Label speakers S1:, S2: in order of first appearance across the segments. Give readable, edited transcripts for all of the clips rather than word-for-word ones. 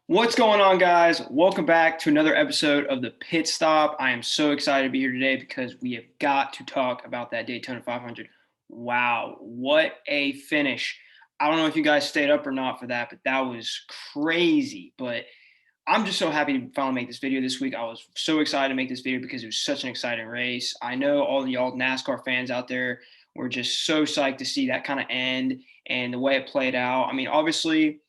S1: What's going on, guys? Welcome back to another episode of the Pit Stop. I am so excited to be here today because we have got to talk about that Daytona 500. Wow, what a finish. I don't know if you guys stayed up or not for that, but that was crazy. But I'm just so happy to finally make this video this week. I was so excited to make this video because it was such an exciting race. I know all of y'all NASCAR fans out there were just so psyched to see that kind of end and the way it played out. I mean, obviously,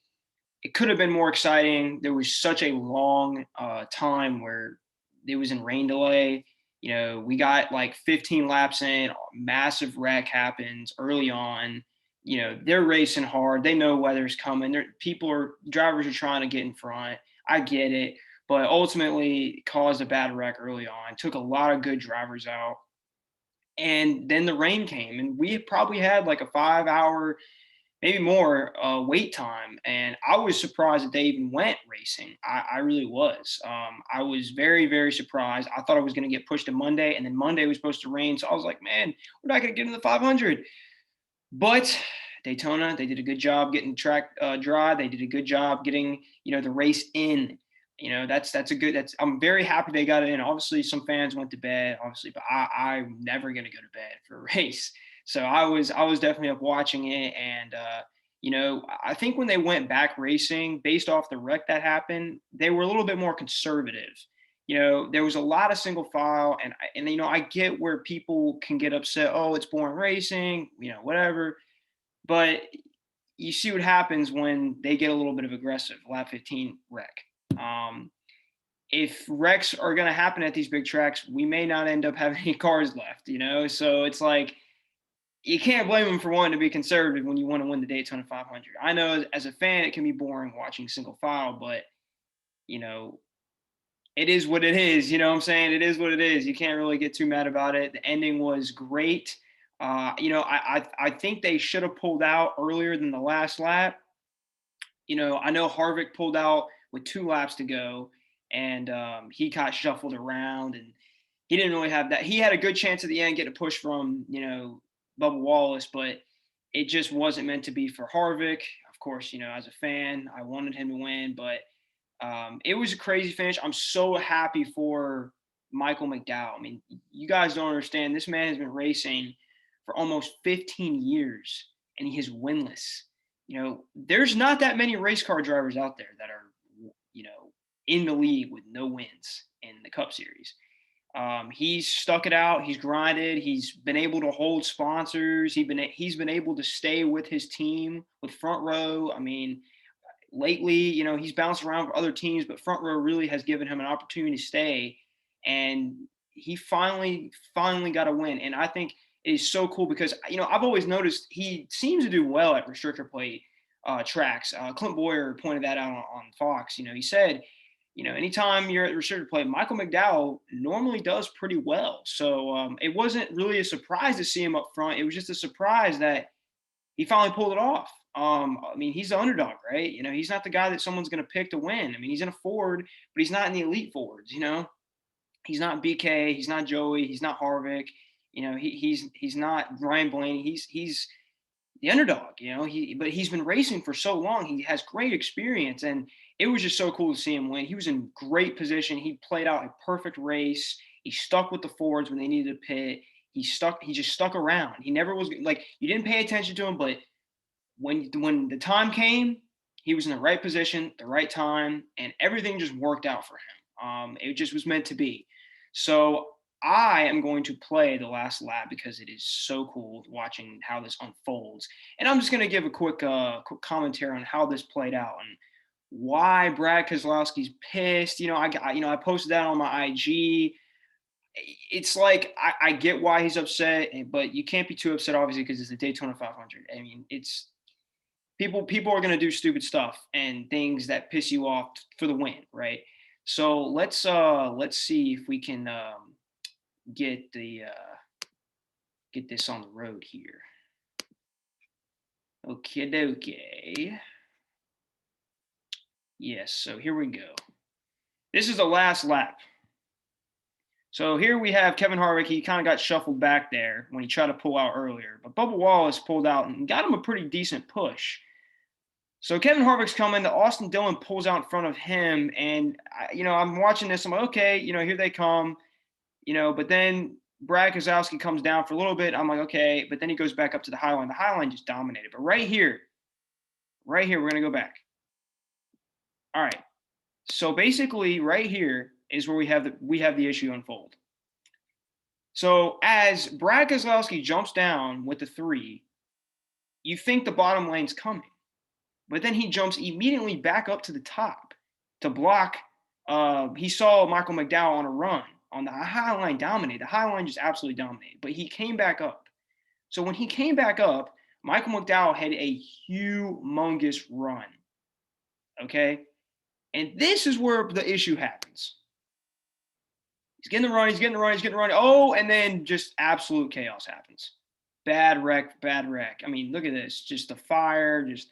S1: it could have been more exciting. There was such a long time where it was in rain delay. You know, we got like 15 laps in, massive wreck happens early on. You know, they're racing hard. They know weather's coming. Drivers are trying to get in front. I get it. But ultimately, it caused a bad wreck early on. Took a lot of good drivers out. And then the rain came, and we probably had like a 5 hour, maybe more wait time. And I was surprised that they even went racing. I really was. I was very, very surprised. I thought I was going to get pushed to Monday, and then Monday was supposed to rain. So I was like, man, we're not going to get in the 500. But Daytona, they did a good job getting track dry. They did a good job getting, the race in. I'm very happy they got it in. Obviously, some fans went to bed, obviously, but I'm never going to go to bed for a race. So I was definitely up watching it, and I think when they went back racing, based off the wreck that happened, they were a little bit more conservative. There was a lot of single file, and I get where people can get upset. Oh, it's boring racing, whatever. But you see what happens when they get a little bit of aggressive. Lap 15 wreck. Um, if wrecks are going to happen at these big tracks, we may not end up having any cars left. So it's like you can't blame them for wanting to be conservative when you want to win the Daytona 500. I know as a fan it can be boring watching single file, but it is what it is. You know what I'm saying? It is what it is. You can't really get too mad about it. The ending was great. I think they should have pulled out earlier than the last lap. I know Harvick pulled out with 2 laps to go, and he got shuffled around, and he didn't really have that. He had a good chance at the end, get a push from Bubba Wallace, but it just wasn't meant to be for Harvick. Of course, as a fan, I wanted him to win, but it was a crazy finish. I'm so happy for Micheal McDowell. I mean, you guys don't understand. This man has been racing for almost 15 years, and he is winless. There's not that many race car drivers out there that are, in the league with no wins in the Cup Series. He's stuck it out. He's grinded. He's been able to hold sponsors. He's been able to stay with his team with Front Row. I mean, lately, he's bounced around for other teams, but Front Row really has given him an opportunity to stay. And he finally got a win. And I think it is so cool because, I've always noticed he seems to do well at restrictor plate tracks. Clint Boyer pointed that out on Fox. He said, anytime you're at restrictor plate, Micheal McDowell normally does pretty well. So it wasn't really a surprise to see him up front. It was just a surprise that he finally pulled it off. I mean, he's the underdog, right? He's not the guy that someone's going to pick to win. I mean, he's in a Ford, but he's not in the elite Fords. He's not BK, he's not Joey, he's not Harvick. He's not Ryan Blaney. He's the underdog. But he's been racing for so long. He has great experience, and it was just so cool to see him win. He was in great position. He played out a perfect race. He stuck with the Fords when they needed to pit. He just stuck around. He never was like, you didn't pay attention to him, but when the time came, he was in the right position, the right time, and everything just worked out for him. It just was meant to be. So I am going to play the last lap because it is so cool watching how this unfolds. And I'm just going to give a quick commentary on how this played out and why Brad Keselowski's pissed. I posted that on my IG. It's like I get why he's upset, but you can't be too upset, obviously, because it's the Daytona 500. I mean, it's people are going to do stupid stuff and things that piss you off for the win, right? So let's see if we can get this on the road here. Okay. Yes, so here we go. This is the last lap. So here we have Kevin Harvick. He kind of got shuffled back there when he tried to pull out earlier. But Bubba Wallace pulled out and got him a pretty decent push. So Kevin Harvick's coming. The Austin Dillon pulls out in front of him, and I'm watching this. I'm like, okay, here they come. But then Brad Keselowski comes down for a little bit. I'm like, okay, but then he goes back up to the high line. The high line just dominated. But right here, we're gonna go back. All right. So basically, right here is where we have the issue unfold. So as Brad Keselowski jumps down with the 3, you think the bottom lane's coming. But then he jumps immediately back up to the top to block. He saw Micheal McDowell on a run on the high line dominate. The high line just absolutely dominated. But he came back up. So when he came back up, Micheal McDowell had a humongous run. Okay? And this is where the issue happens. He's getting the run. Oh, and then just absolute chaos happens. Bad wreck. I mean, look at this. Just the fire, just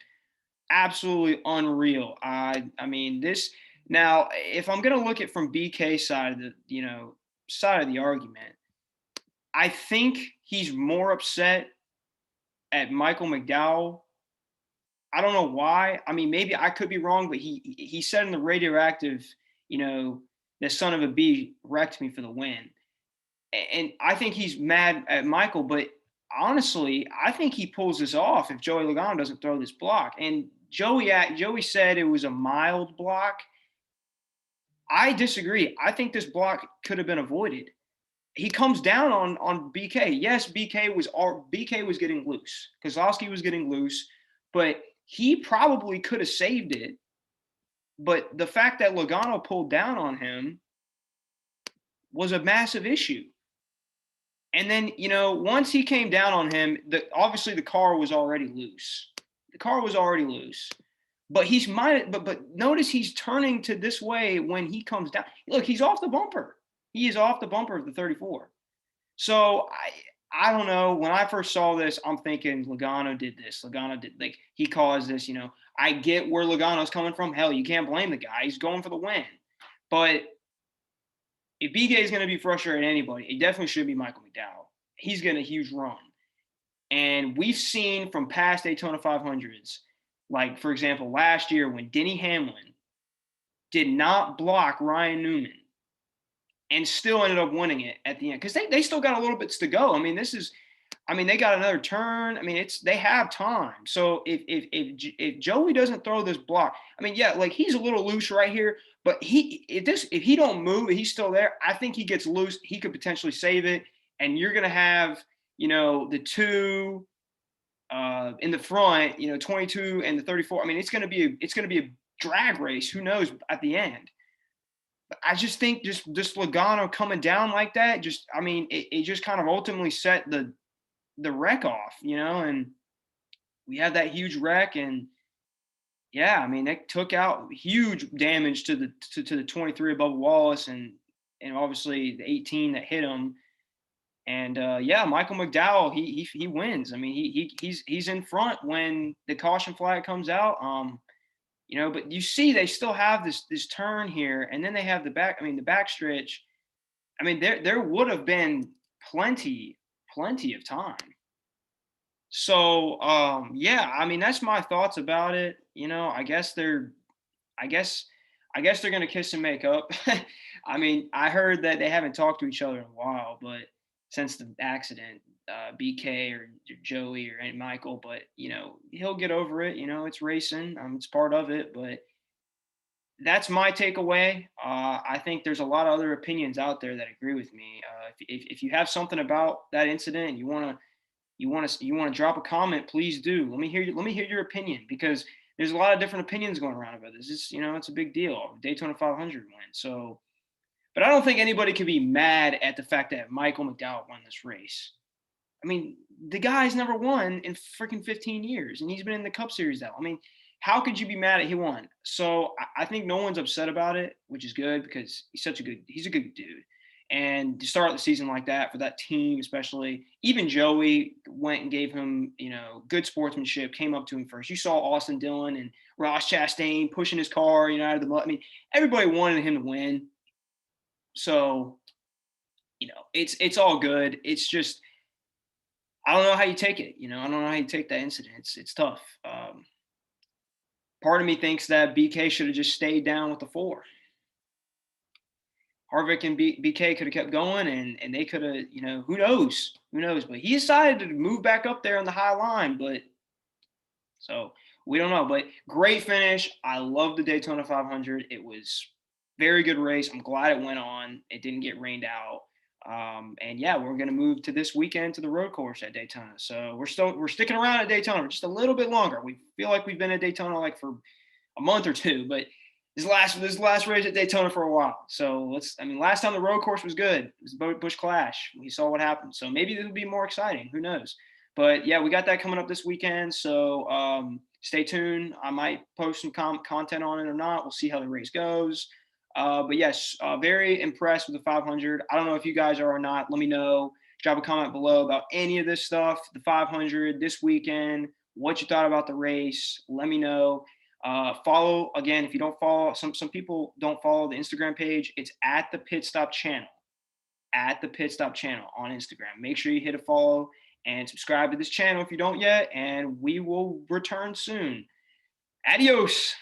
S1: absolutely unreal. I mean, this now, if I'm gonna look at from BK's side of the argument, I think he's more upset at Micheal McDowell. I don't know why. I mean, maybe I could be wrong, but he said in the radioactive, the son of a bee wrecked me for the win. And I think he's mad at Michael, but honestly, I think he pulls this off if Joey Logano doesn't throw this block. And Joey said it was a mild block. I disagree. I think this block could have been avoided. He comes down on BK. Yes, BK was getting loose. Kozlowski was getting loose, but he probably could have saved it. But the fact that Logano pulled down on him was a massive issue. And then, once he came down on him, obviously the car was already loose. But but notice he's turning to this way when he comes down. Look, he's off the bumper. He is off the bumper of the 34. So I don't know. When I first saw this, I'm thinking Logano did this. He caused this, I get where Logano's coming from. Hell, you can't blame the guy. He's going for the win. But if BK is going to be frustrated at anybody, it definitely should be Micheal McDowell. He's getting a huge run. And we've seen from past Daytona 500s, like, for example, last year when Denny Hamlin did not block Ryan Newman and still ended up winning it at the end. Because they still got a little bit to go. I mean, they got another turn. I mean, they have time. So if Joey doesn't throw this block, I mean, yeah, like he's a little loose right here, but if he don't move, he's still there. I think he gets loose. He could potentially save it, and you're gonna have the 2 in the front, 22 and the 34. I mean, it's gonna be a drag race. Who knows at the end? I just think just Logano coming down like that, it just kind of ultimately set the wreck off, and we had that huge wreck, and yeah, I mean, that took out huge damage to the 23 above Wallace and obviously the 18 that hit him. And yeah, Micheal McDowell, he wins. I mean, he's in front when the caution flag comes out. But you see, they still have this turn here, and then they have the backstretch. I mean, there would have been plenty of time. So yeah, I mean, that's my thoughts about it. I guess they're gonna kiss and make up. I mean, I heard that they haven't talked to each other in a while, but since the accident, BK or Joey or Michael, but he'll get over it. It's racing. It's part of it. But that's my takeaway. I think there's a lot of other opinions out there that agree with me. If you have something about that incident and you want to drop a comment, please do. Let me hear your opinion, because there's a lot of different opinions going around about this. It's a big deal. Daytona 500 win. So, but I don't think anybody could be mad at the fact that Micheal McDowell won this race. I mean, the guy's never won in freaking 15 years, and he's been in the Cup Series now. I mean, how could you be mad at he won? So I think no one's upset about it, which is good, because he's a good dude. And to start the season like that for that team, especially, even Joey went and gave him, good sportsmanship, came up to him first. You saw Austin Dillon and Ross Chastain pushing his car, out of the mud. I mean, everybody wanted him to win. So, it's all good. It's just, I don't know how you take it. I don't know how you take that incident. It's tough. Part of me thinks that BK should have just stayed down with the 4. Harvick and BK could have kept going, and they could have, who knows, But he decided to move back up there on the high line, but so we don't know. But great finish. I love the Daytona 500. It was very good race. I'm glad it went on. It didn't get rained out. And yeah, we're going to move to this weekend to the road course at Daytona. So we're sticking around at Daytona just a little bit longer. We feel like we've been at Daytona like for a month or two, but this last race at Daytona for a while. So last time the road course was good. It was a Busch Clash. We saw what happened. So maybe this will be more exciting. Who knows? But yeah, we got that coming up this weekend. So stay tuned. I might post some content on it or not. We'll see how the race goes. But yes, very impressed with the 500. I don't know if you guys are or not. Let me know. Drop a comment below about any of this stuff, the 500 this weekend, what you thought about the race. Let me know. Follow again if you don't follow. Some people don't follow the Instagram page. It's at the Pit Stop Channel, on Instagram. Make sure you hit a follow and subscribe to this channel if you don't yet. And we will return soon. Adios.